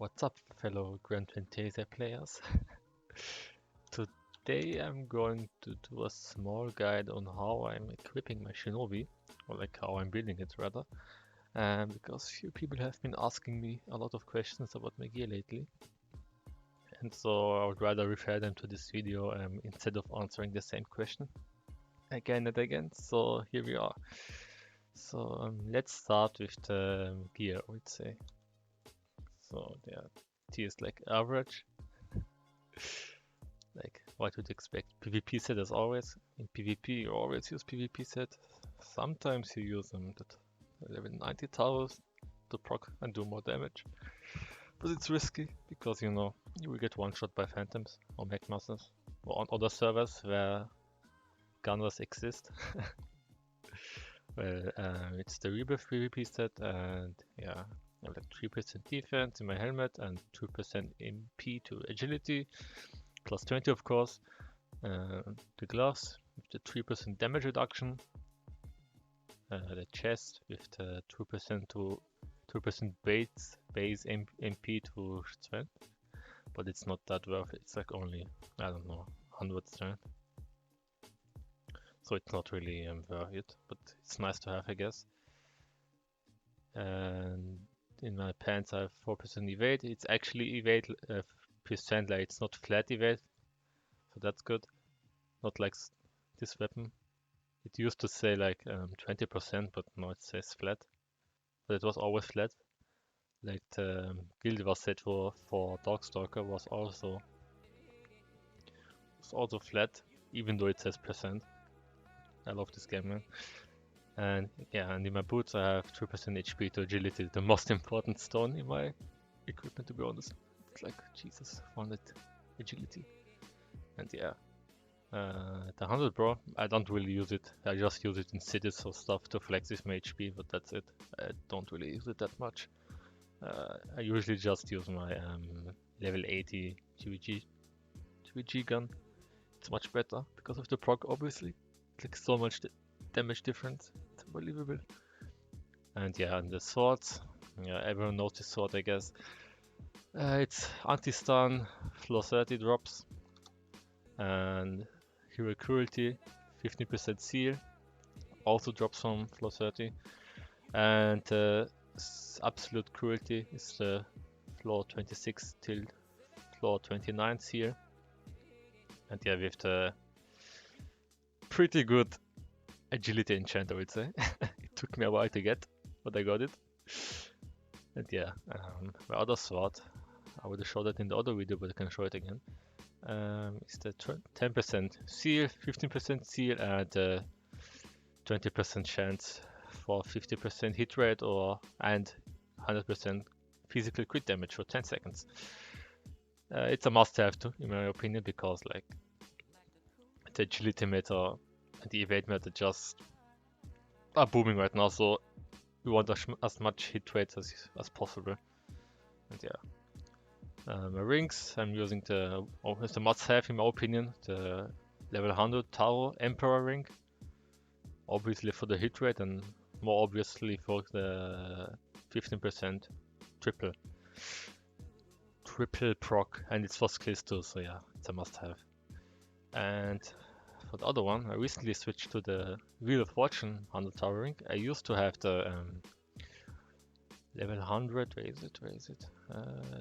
What's up, fellow Grand Fantasia players? Today I'm going to do a small guide on how I'm equipping my Shinobi, or like how I'm building it rather, because few people have been asking me a lot of questions about my gear lately, and so I would rather refer them to this video instead of answering the same question again and again. So here we are. So let's start with the gear, I would say. So there, T is like average. Like what you'd expect. PvP set as always. In PvP you always use PvP set. Sometimes you use them at level 90 towers to proc and do more damage. But it's risky because you know you will get one shot by phantoms or mechmasters or on other servers where gunners exist. Well, it's the Rebirth PvP set, and yeah, I have like 3% defense in my helmet and 2% MP to agility, plus 20 of course. The gloves with the 3% damage reduction, the chest with the 2% to 2% base MP to strength, but it's not that worth it. It's like only, I don't know, 100 strength. So it's not really worth it, but it's nice to have, I guess. And in my pants I have 4% evade. It's actually evade percent, like it's not flat evade, so that's good. Not like this weapon. It used to say like 20%, but now it says flat. But it was always flat. Like the guild was set for Darkstalker was also flat, even though it says percent. I love this game, man. And yeah, and in my boots I have 3% HP to agility, the most important stone in my equipment, to be honest. It's like, Jesus, 100 agility. And yeah, the 100 bro, I don't really use it. I just use it in cities or stuff to flex with my HP, but that's it. I don't really use it that much. I usually just use my level 80 GVG gun. It's much better because of the proc, obviously. It's like so much damage difference. It's unbelievable. And yeah, and the swords. Yeah, everyone knows this sword, I guess. It's anti-stun, floor 30 drops, and hero cruelty, 15% seal, also drops from floor 30, and absolute cruelty is the floor 26 till floor 29 seal. And yeah, we have the pretty good agility enchant, I would say. It took me a while to get, but I got it. And yeah, my other sword, I would have showed it in the other video, but I can show it again. It's the 10% seal, 15% seal, and 20% chance for 50% hit rate and 100% physical crit damage for 10 seconds. It's a must-have too, in my opinion, because like the agility meter and the evade meter just are booming right now, so we want as much hit rate as possible. And yeah, my rings, I'm using it's a must-have in my opinion, the level 100 Taro Emperor ring, obviously for the hit rate and more obviously for the 15% triple proc, and it's for skills too, so yeah, it's a must-have. And for the other one, I recently switched to the Wheel of Fortune 100 Tower ring. I used to have the level 100, where is it?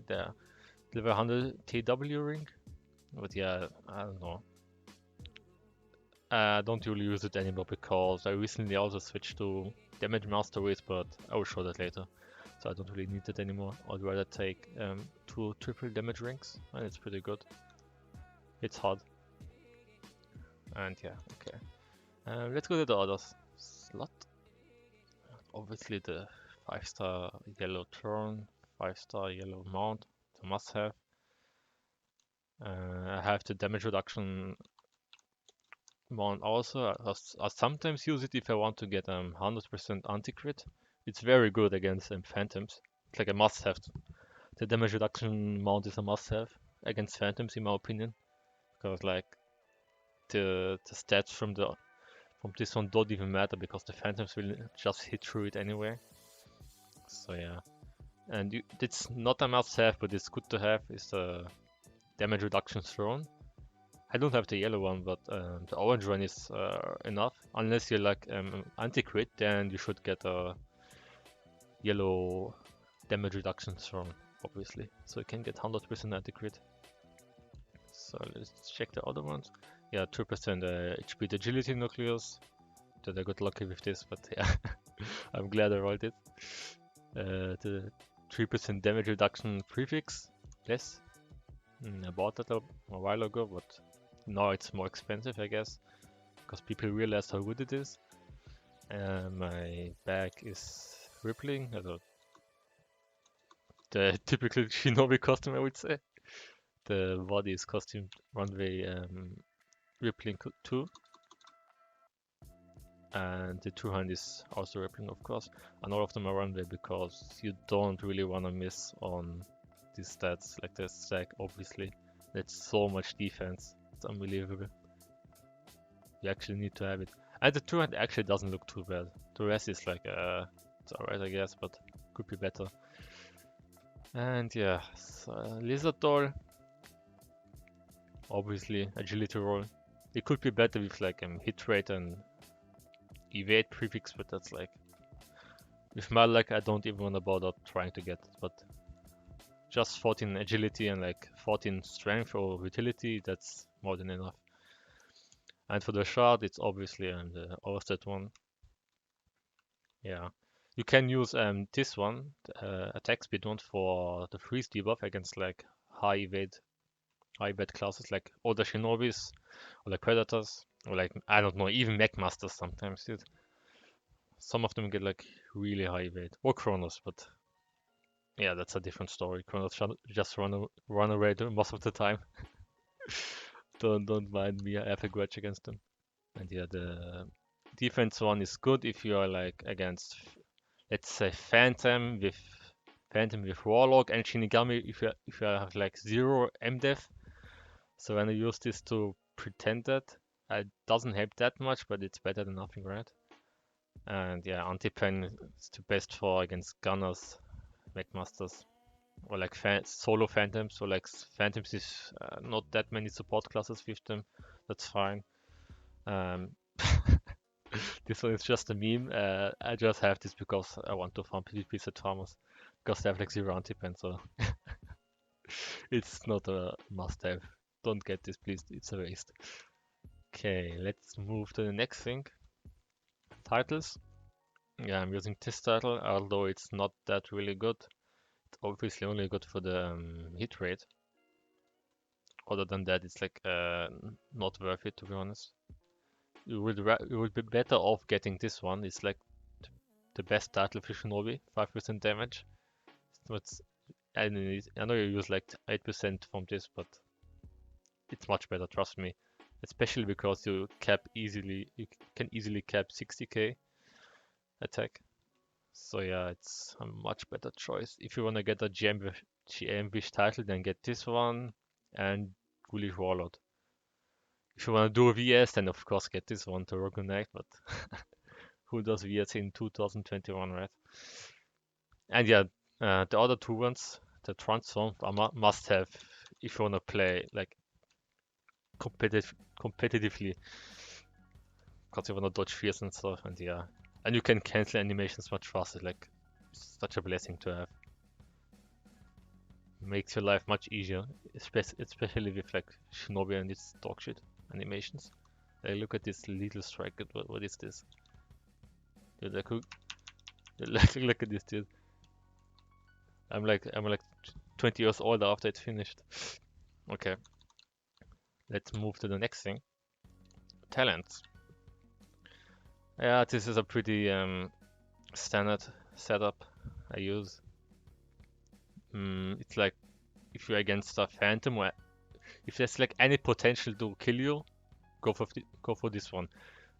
There, level 100 TW ring, but yeah, I don't know. I don't really use it anymore because I recently also switched to Damage Masteries, but I will show that later. So I don't really need it anymore. I'd rather take 2 triple damage rings, and it's pretty good. It's hard. And yeah, okay. Let's go to the others. Slot. Obviously the 5-star yellow turn, 5-star yellow mount, it's a must-have. I have the damage reduction mount also. I sometimes use it if I want to get 100% anti-crit. It's very good against phantoms. It's like a must-have. The damage reduction mount is a must-have against phantoms, in my opinion, because like the stats from this one don't even matter because the phantoms will just hit through it anyway. So yeah, And it's not a must-have, but it's good to have, is the damage reduction throne. I don't have the yellow one, but the orange one is enough. Unless you're like anti-crit, then you should get a yellow damage reduction throne, obviously. So you can get 100% anti-crit. So let's check the other ones. Yeah, 2% HP agility nucleus. That I got lucky with this, but yeah, I'm glad I rolled it. The 3% damage reduction prefix, less. I bought that a while ago, but now it's more expensive, I guess, because people realize how good it is. My bag is rippling, the typical Shinobi costume, I would say. The body is costumed runway rippling too. And the two-hand is also rippling, of course. And all of them are runway because you don't really want to miss on these stats, like the stack, obviously. That's so much defense. It's unbelievable. You actually need to have it. And the two-hand actually doesn't look too bad. The rest is like, it's alright, I guess, but could be better. And yeah, so, Lizard Doll. Obviously, agility roll. It could be better with like hit rate and evade prefix, but that's like, with my luck, I don't even want to bother trying to get it, but just 14 agility and like 14 strength or vitality, that's more than enough. And for the shard, it's obviously the Orsted one. Yeah, you can use this one, attack speed one, for the freeze debuff against like high evade classes like other Shinobis or like Predators or like, I don't know, even Mech Masters sometimes, dude. Some of them get like really high evade, or Kronos, but yeah, that's a different story. Kronos just run away most of the time. Don't mind me, I have a grudge against them. And yeah, the defense one is good if you are like against, let's say, Phantom with Warlock and Shinigami if you have like 0 MDef. So when I use this to pretend that, it doesn't help that much, but it's better than nothing, right? And yeah, anti-pen is the best for against Gunners, Mechmasters, or like solo Phantoms. So like Phantoms is not that many support classes with them. That's fine. This one is just a meme. I just have this because I want to farm PvP set farmers because they have like 0 anti-pen, so it's not a must-have. Don't get this, please. It's a waste. Okay, let's move to the next thing. Titles. Yeah, I'm using this title, although it's not that really good. It's obviously only good for the hit rate. Other than that, it's like not worth it, to be honest. You would be better off getting this one. It's like the best title for Shinobi, 5% damage. So I know you use like 8% from this, but it's much better, trust me. Especially because you can easily cap 60k attack. So yeah, it's a much better choice. If you want to get a GM wish title, then get this one and Ghoulish Warlord. If you want to do a VS, then of course get this one to Rogunite, but who does VS in 2021, right? And yeah, the other two ones, the transform, are must have if you want to play like competitively, because you want to dodge fears and stuff. And yeah, and you can cancel animations much faster. Like, it's such a blessing to have. Makes your life much easier, especially with like Shinobi and its dog shit animations. Like, look at this little strike. What is this? Dude, look at this, dude. I'm like 20 years old after it's finished. Okay, let's move to the next thing. Talents. Yeah, this is a pretty standard setup I use. It's like if you're against a Phantom, or if there's like any potential to kill you, go for this one.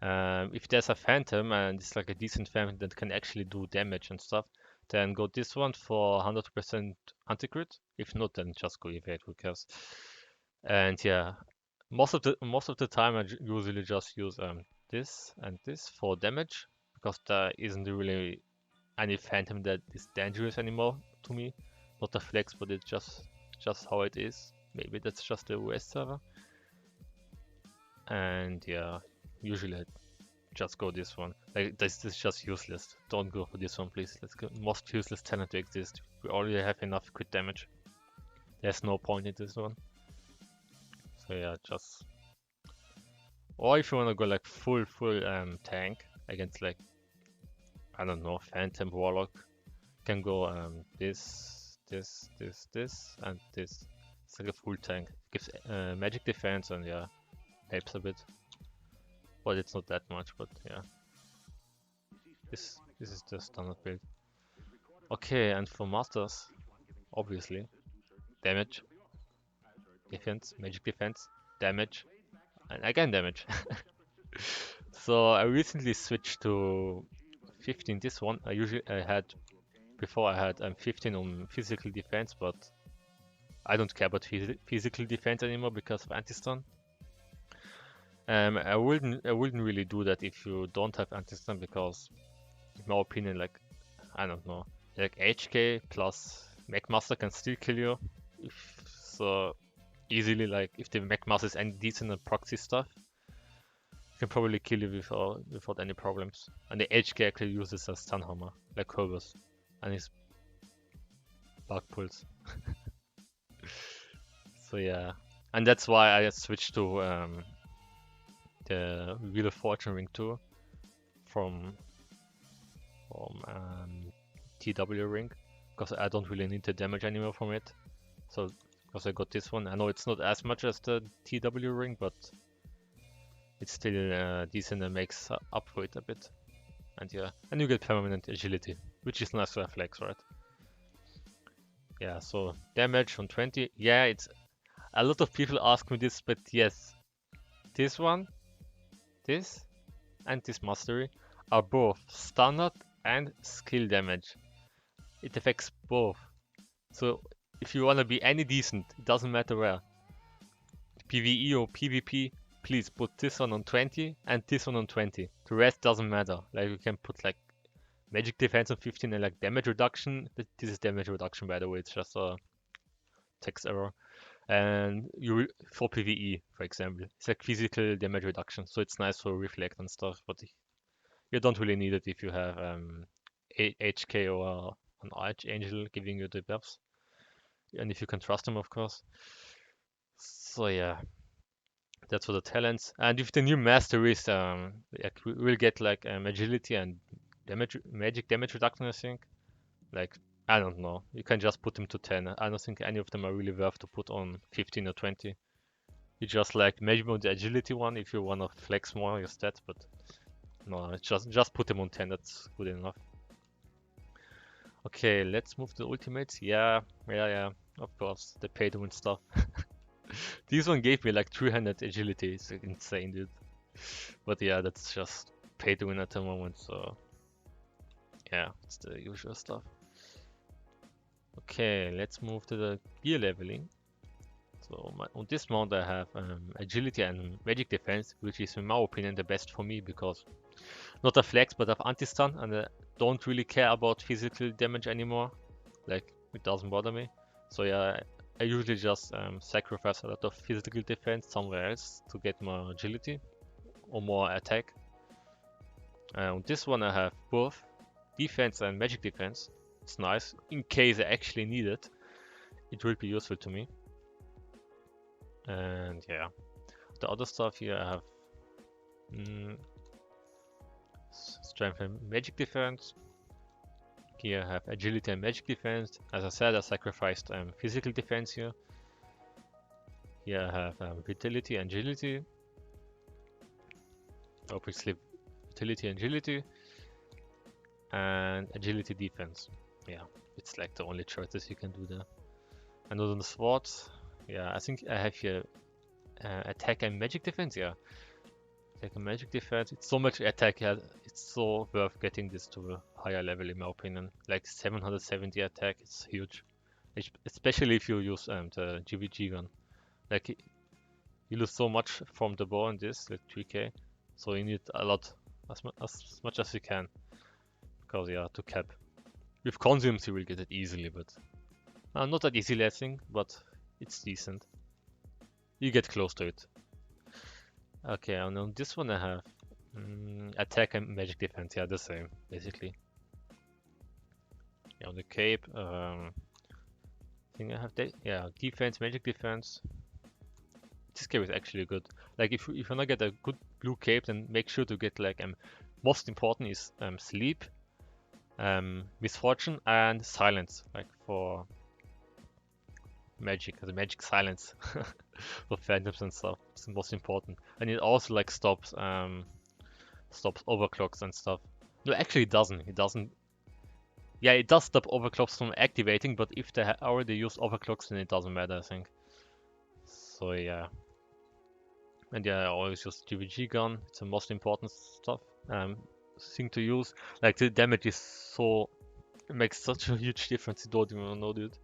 If there's a Phantom and it's like a decent Phantom that can actually do damage and stuff, then go this one for 100% anti-crit. If not, then just go evade, who cares? And yeah, most of the time I usually just use this and this for damage, because there isn't really any Phantom that is dangerous anymore. to me. Not a flex, but it's just how it is. Maybe that's just the US server. And yeah, usually I just go this one. Like this is just useless. Don't go for this one, please. Let's go. Most useless talent to exist. We already have enough crit damage. There's no point in this one. So yeah, just. Or if you wanna go like full tank against like, I don't know, Phantom Warlock, you can go this, and this. It's like a full tank. Gives magic defense and yeah, helps a bit. But it's not that much, but yeah. This is the standard build. Okay, and for masters, obviously, damage, defense, magic defense, damage, and again damage. So I recently switched to 15 this one. Before I had 15 on physical defense, but I don't care about physical defense anymore because of anti-stun. I wouldn't really do that if you don't have anti-stun, because in my opinion, like, I don't know, like HK plus Mechmaster can still kill you so easily. Like if the Mechmaster is any decent at proxy stuff, can probably kill you without any problems. And the HK actually uses a stun hammer, like Herbus, and his bug pulse. So yeah, and that's why I switched to the Wheel of Fortune Ring 2 from TW Ring, because I don't really need the damage anymore from it. So because I got this one, I know it's not as much as the TW Ring, but it's still decent and makes up for it a bit. And yeah, and you get permanent agility, which is nice to have flex, right? Yeah, so damage on 20. Yeah, it's a lot of people ask me this, but yes, this one, this, and this mastery are both standard and skill damage. It affects both. So if you wanna be any decent, it doesn't matter where, PvE or PvP, please put this one on 20 and this one on 20. The rest doesn't matter. Like you can put like magic defense on 15 and like damage reduction. This is damage reduction, by the way. It's just a text error. And for PvE, for example, it's like physical damage reduction. So it's nice for reflect and stuff, but you don't really need it if you have HK or an Archangel giving you the buffs. And if you can trust them, of course. So yeah, that's for the talents. And with the new masteries, we'll get like agility and magic damage reduction, I think. Like, I don't know. You can just put them to 10. I don't think any of them are really worth to put on 15 or 20. You just like maybe on the agility one if you want to flex more your stats, but no, just put them on 10. That's good enough. Okay, let's move to the ultimates. Yeah, of course, the pay to win stuff. This one gave me like 300 agility. It's insane, dude. But yeah, that's just pay to win at the moment, so yeah, it's the usual stuff. Okay, let's move to the gear leveling. So on this mount I have agility and magic defense, which is in my opinion the best for me, because not a flex but I have anti-stun and I don't really care about physical damage anymore. Like, it doesn't bother me. So yeah, I usually just sacrifice a lot of physical defense somewhere else to get more agility or more attack. On this one I have both defense and magic defense. It's nice, in case I actually need it. It will be useful to me. And yeah, the other stuff here I have strength and magic defense. Here I have agility and magic defense. As I said, I sacrificed physical defense here. Here I have vitality and agility. Obviously vitality and agility. And agility defense. Yeah, it's like the only choices you can do there. And on the swords, yeah, I think I have here attack and magic defense. Yeah, attack and magic defense. It's so much attack. Yeah, it's so worth getting this to a higher level in my opinion. Like 770 attack, it's huge. Especially if you use the GVG gun. Like you lose so much from the bow in this, like 3k. So you need a lot, as much as you can. Because yeah, to cap. With consumes you will get it easily, but not that easily I think, but it's decent. You get close to it. Okay, and on this one I have attack and magic defense. Yeah, the same basically. Yeah, on the cape, I think I have defense, magic defense. This cape is actually good. Like if you wanna get a good blue cape, then make sure to get like most important is sleep, misfortune, and silence. Like for magic, the magic silence for phantoms and stuff. It's the most important, and it also like stops overclocks and stuff. No, actually it doesn't. It doesn't. Yeah, it does stop overclocks from activating, but if they already use overclocks, then it doesn't matter, I think. So yeah. And yeah, I always use GVG gun. It's the most important stuff thing to use. Like the damage is so, it makes such a huge difference. You don't even know, dude.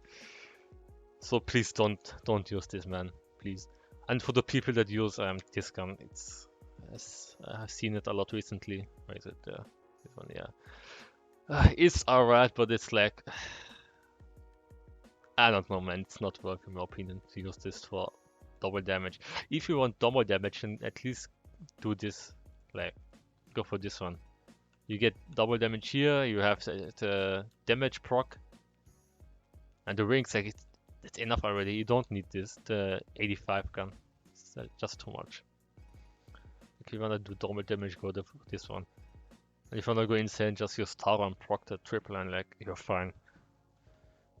So please don't use this, man. Please. And for the people that use this gun, I've seen it a lot recently. Where is it? There. This one, yeah. It's alright, but it's like I don't know, man. It's not worth, in my opinion, to use this for double damage. If you want double damage, then at least do this. Like, go for this one. You get double damage here. You have the damage proc, and the rings. Like it's enough already. You don't need this. The 85 gun. It's just too much. If you wanna do double damage, go for this one. And if you wanna go insane, just use Tara and proc the triple, and like you're fine.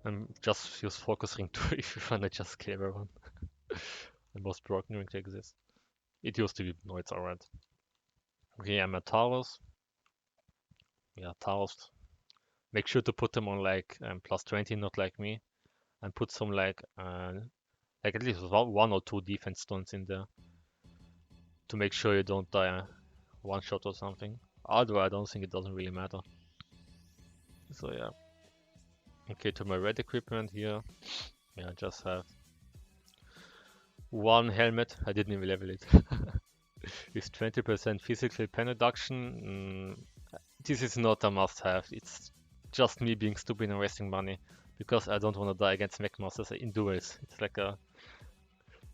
And just use focus ring too if you wanna just kill everyone. The most broken ring to exist. It used to be, no, it's alright. Okay, I'm at Taros. Yeah, Taros. Make sure to put them on like plus 20, not like me. And put some like at least one or two defense stones in there. To make sure you don't die one shot or something. Although I don't think it doesn't really matter. So yeah. Okay, to my red equipment here. Yeah, I just have one helmet. I didn't even level it. With 20% physical pen reduction. This is not a must-have. It's just me being stupid and wasting money because I don't want to die against mech masters in duels. It's like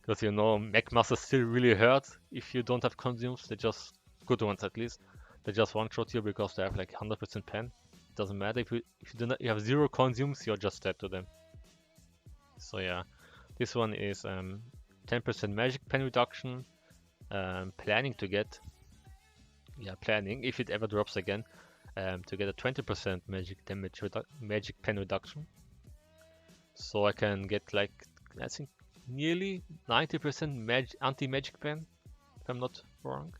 because you know mech masters still really hurt if you don't have consumes. They're just good ones at least. They just one shot you because they have like 100% pen. It doesn't matter if you you have zero consumes, you're just dead to them. So yeah, this one is 10% magic pen reduction. Planning to get, planning if it ever drops again, to get a 20% magic pen reduction. So I can get like I think nearly 90% anti-magic pen, if I'm not wrong.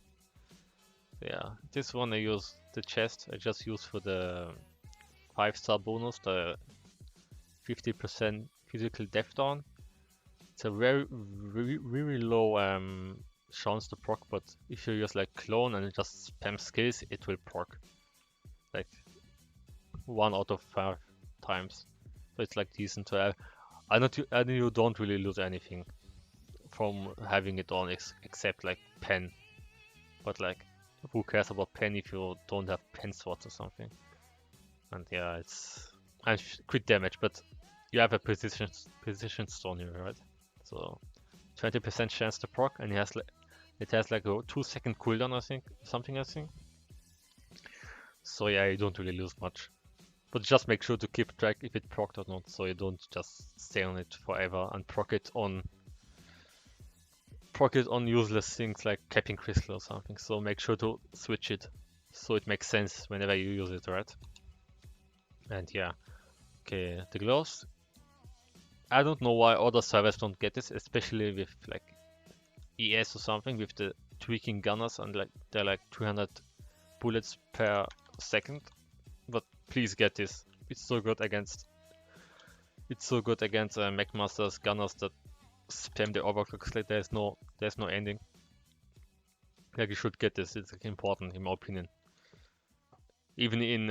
Yeah, this one I use the chest. I just use for the 5-star bonus, the 50% physical death down. It's a very low chance to proc, but if you use like clone and just spam skills, it will proc like 1 out of 5 times. So it's like decent to have. I know you don't really lose anything from having it on except like pen, but like who cares about pen if you don't have pen swords or something? And yeah, it's crit damage, but you have a position stone here, right? So 20% chance to proc, and it has like a 2-second cooldown, I think, something. So yeah, you don't really lose much, but just make sure to keep track if it procced or not, so you don't just stay on it forever and proc it on useless things like capping crystal or something. So make sure to switch it so it makes sense whenever you use it, right? And yeah, okay, the gloves. I don't know why other servers don't get this, especially with like ES or something with the tweaking gunners and like they're like 300 bullets per second. But please get this. It's so good against mech masters, gunners that spam the overclocks. Like there's no ending. Like you should get this. It's like, important in my opinion. Even in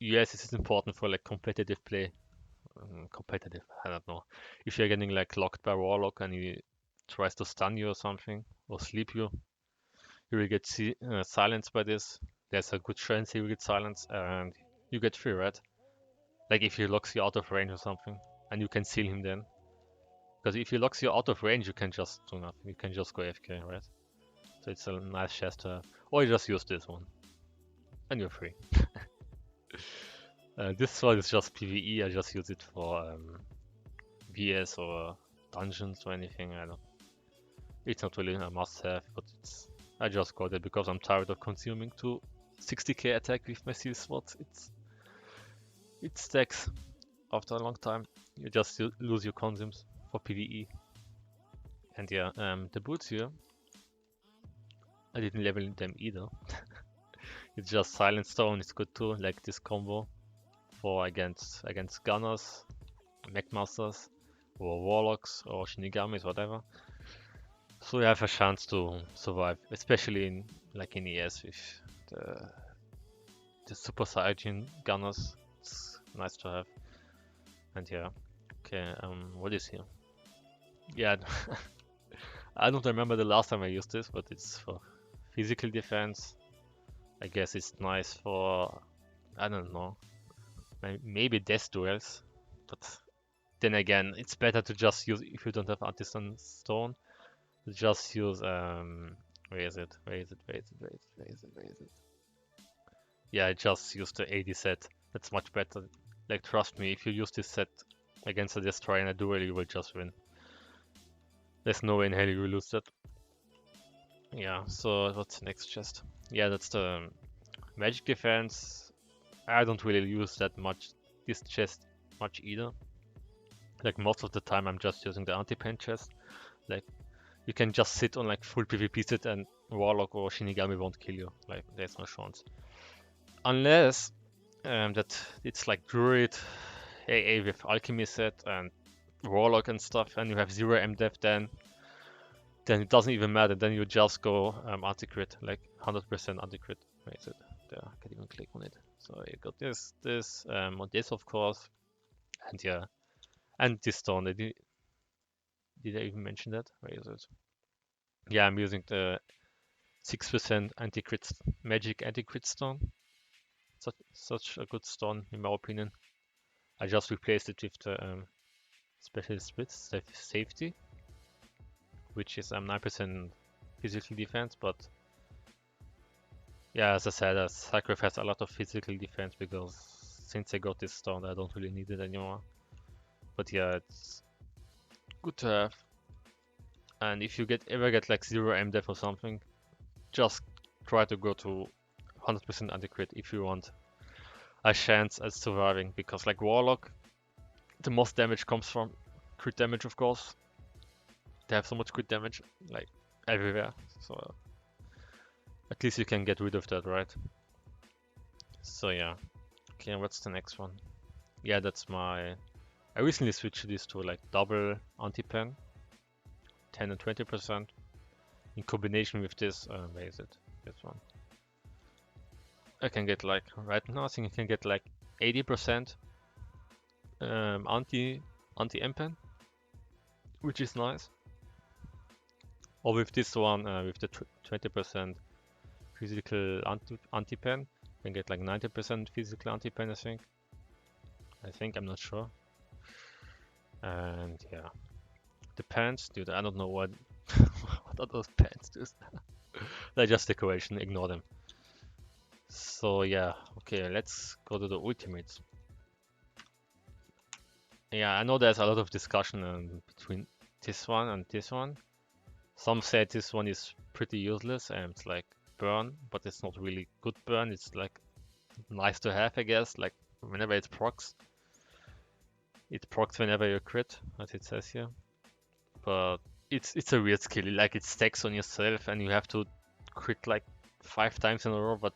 US, it's important for like competitive play. Competitive, I don't know. If you're getting like locked by Warlock and he tries to stun you or something or sleep you, you will get silenced by this. There's a good chance he will get silenced and you get free, right? Like if he locks you out of range or something, and you can seal him then. Because if he locks you out of range, you can just do nothing. You can just go AFK, right? So it's a nice chest to have. Or you just use this one, and you're free. This one is just PvE. I just use it for VS or dungeons or anything. I don't. It's not really a must-have, but I just got it because I'm tired of consuming 260k attack with my seal swords. It stacks after a long time. You just lose your consumes for PvE. And yeah, the boots here, I didn't level them either. It's just Silent Stone. It's good too, like this combo for against gunners, mechmasters, or warlocks or shinigamis, whatever. So you have a chance to survive, especially in ES with the Super Saiyan gunners. It's nice to have. And yeah, okay, what is here? Yeah, I don't remember the last time I used this, but it's for physical defense. I guess it's nice for, I don't know, maybe death duels, but then again, it's better to just use, if you don't have Artisan Stone, to just use, where is it? Yeah, I just use the AD set. That's much better. Like, trust me, if you use this set against a Destroyer in a duel, you will just win. There's no way in hell you will lose that. Yeah, so what's the next chest? Yeah, that's the magic defense. I don't really use that much, this chest much either. Like most of the time I'm just using the anti-pen chest. Like you can just sit on like full PvP set and Warlock or Shinigami won't kill you. Like there's no chance. Unless that it's like Druid, AA with Alchemy set and Warlock and stuff, and you have 0 MDef, then it doesn't even matter. Then you just go anti-crit, like 100% anti-crit. Where is it? There, I can't even click on it. So you got this, on this of course, and yeah, and this stone. Did I even mention that? Where is it? Yeah, I'm using the 6% anti-crit magic anti-crit stone. Such a good stone in my opinion. I just replaced it with the special splits safety, which is 9% physical defense, but yeah, as I said, I sacrificed a lot of physical defense because since I got this stone, I don't really need it anymore. But yeah, it's good to have. And if you ever get like 0 MDef or something, just try to go to 100% anti-crit if you want a chance at surviving, because like Warlock, the most damage comes from crit damage, of course. They have so much crit damage, like everywhere, so at least you can get rid of that, right? So yeah. Okay, what's the next one? Yeah, that's my... I recently switched this to like double anti-pen, 10 and 20%, in combination with this, where is it? This one. I can get like, right now I think I can get like 80% anti-M-pen, which is nice. Or with this one, with the 20% physical anti-pen, you can get like 90% physical anti-pen, I think. I'm not sure. And yeah. The pants, dude, I don't know what what are those pants, dude? They're just decoration, ignore them. So yeah, okay, let's go to the ultimates. Yeah, I know there's a lot of discussion between this one and this one. Some say this one is pretty useless and it's like burn, but it's not really good burn. It's like nice to have, I guess. Like whenever it procs whenever you crit, as it says here. But it's a weird skill. Like it stacks on yourself, and you have to crit like 5 times in a row. But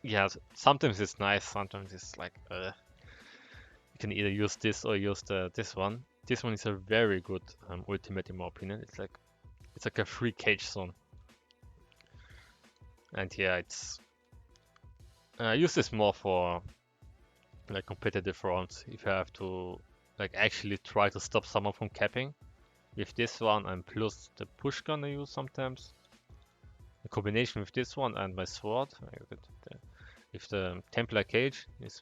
yeah, sometimes it's nice. Sometimes it's like you can either use this or use this one. This one is a very good ultimate in my opinion. It's like a free cage zone. And yeah, I use this more for like competitive rounds. If I have to like actually try to stop someone from capping. With this one and plus the push gun I use sometimes. The combination with this one and my sword. If the Templar Cage is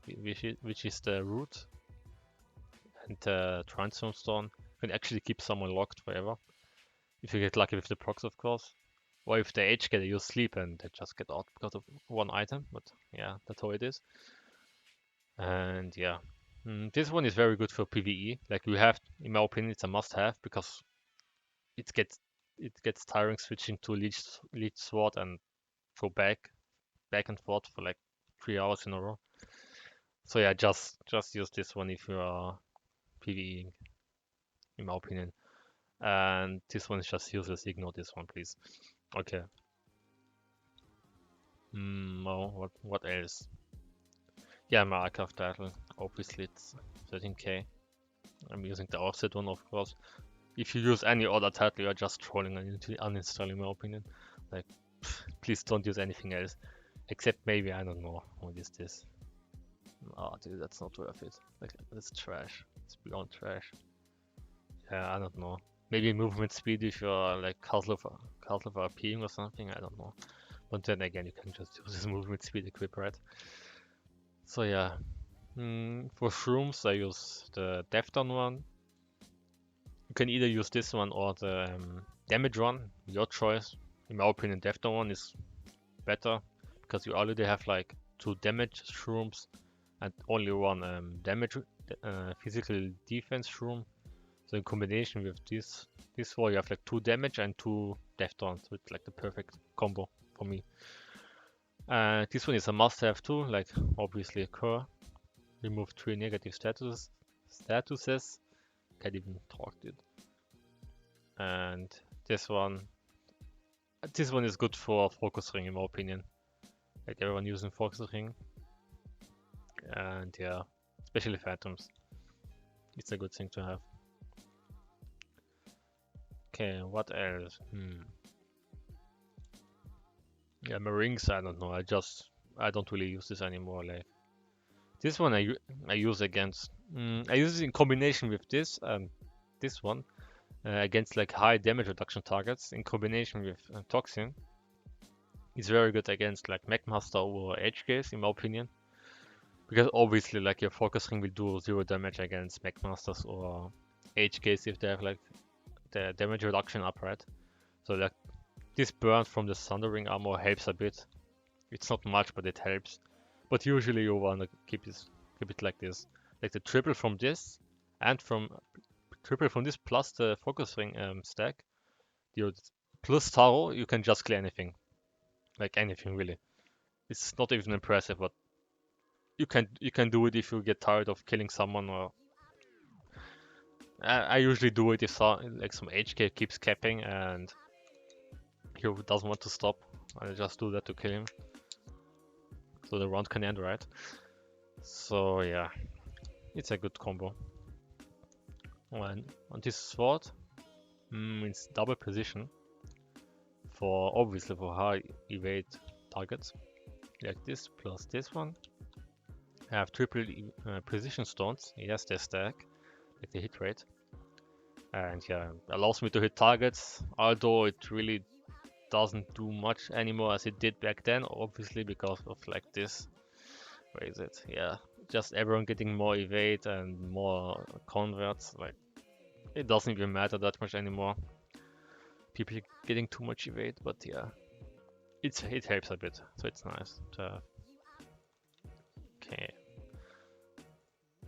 which is the root and the transform stone, can actually keep someone locked forever. If you get lucky with the procs, of course. Or if they age, use sleep and they just get out because of one item. But yeah, that's how it is. And yeah, this one is very good for PvE. Like you have, in my opinion, it's a must-have because it gets tiring switching to leech sword and go back and forth for like 3 hours in a row. So yeah, just use this one if you are PvEing, in my opinion. And this one is just useless. Ignore this one, please. Okay. No, what else? Yeah, my archive title. Obviously, it's 13k. I'm using the offset one, of course. If you use any other title, you're just trolling and uninstalling, in my opinion. Like, please don't use anything else. Except maybe, I don't know, what is this? Oh, dude, that's not worth it. Like, that's trash. It's beyond trash. Yeah, I don't know. Maybe movement speed if you're like Castle of RPing or something, I don't know. But then again, you can just use this movement speed equip, right? So yeah. For Shrooms, I use the Death Down one. You can either use this one or the damage one, your choice. In my opinion, Death Down one is better because you already have like 2 damage Shrooms and only 1 damage physical defense Shroom. So in combination with this one, you have like 2 damage and 2 Death Down, so it's like the perfect combo for me. This one is a must-have too, like obviously a core. Remove 3 negative statuses. Can't even talk, dude. And this one is good for focus ring, in my opinion. Like everyone using focus ring. And yeah, especially phantoms. It's a good thing to have. Okay, what else? Yeah, my rings, I don't know. I don't really use this anymore. Like this one, I use against. I use it in combination with this and this one against like high damage reduction targets. In combination with Toxin, it's very good against like Mechmaster or H-Gaze, in my opinion. Because obviously, like your focus ring will do 0 damage against Mechmasters or H-Gaze if they have like the damage reduction up, right? So like this burn from the Thundering armor helps a bit. It's not much, but it helps. But usually you wanna keep it like this. Like the triple from this and triple from this plus the focus ring stack. Plus Taro, you can just clear anything. Like anything really. It's not even impressive, but you can do it if you get tired of killing someone or I usually do it if some HK keeps capping and he doesn't want to stop. I just do that to kill him. So the round can end, right? So yeah, it's a good combo. And on this sword, it's double position obviously for high evade targets, like this plus this one. I have triple precision stones. Yes, they stack, like the hit rate, and yeah, allows me to hit targets. Although it really doesn't do much anymore as it did back then, obviously because of like this. Where is it? Yeah, just everyone getting more evade and more converts. Like it doesn't even matter that much anymore. People getting too much evade, but yeah, it helps a bit, so it's nice to have. Okay.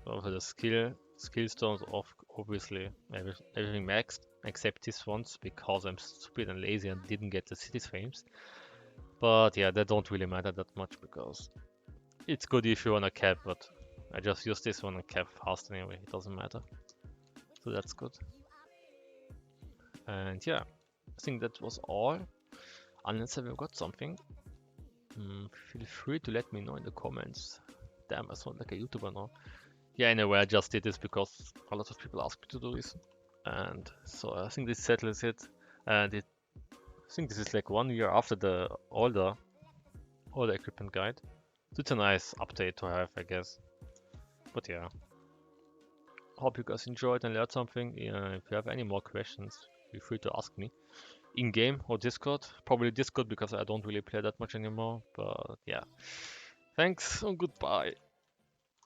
So for the skillstones, obviously everything maxed except this ones because I'm stupid and lazy and didn't get the city's frames. But yeah, they don't really matter that much because it's good if you wanna cap, but I just use this one and cap fast anyway, it doesn't matter. So that's good. And yeah, I think that was all. Unless I've got something. Feel free to let me know in the comments. Damn, I sound like a YouTuber now. Yeah, anyway, I just did this because a lot of people asked me to do this. And so I think this settles it. And I think this is like 1 year after the older equipment guide. So it's a nice update to have, I guess. But yeah. Hope you guys enjoyed and learned something. If you have any more questions, feel free to ask me. In-game or Discord. Probably Discord because I don't really play that much anymore. But yeah. Thanks and goodbye.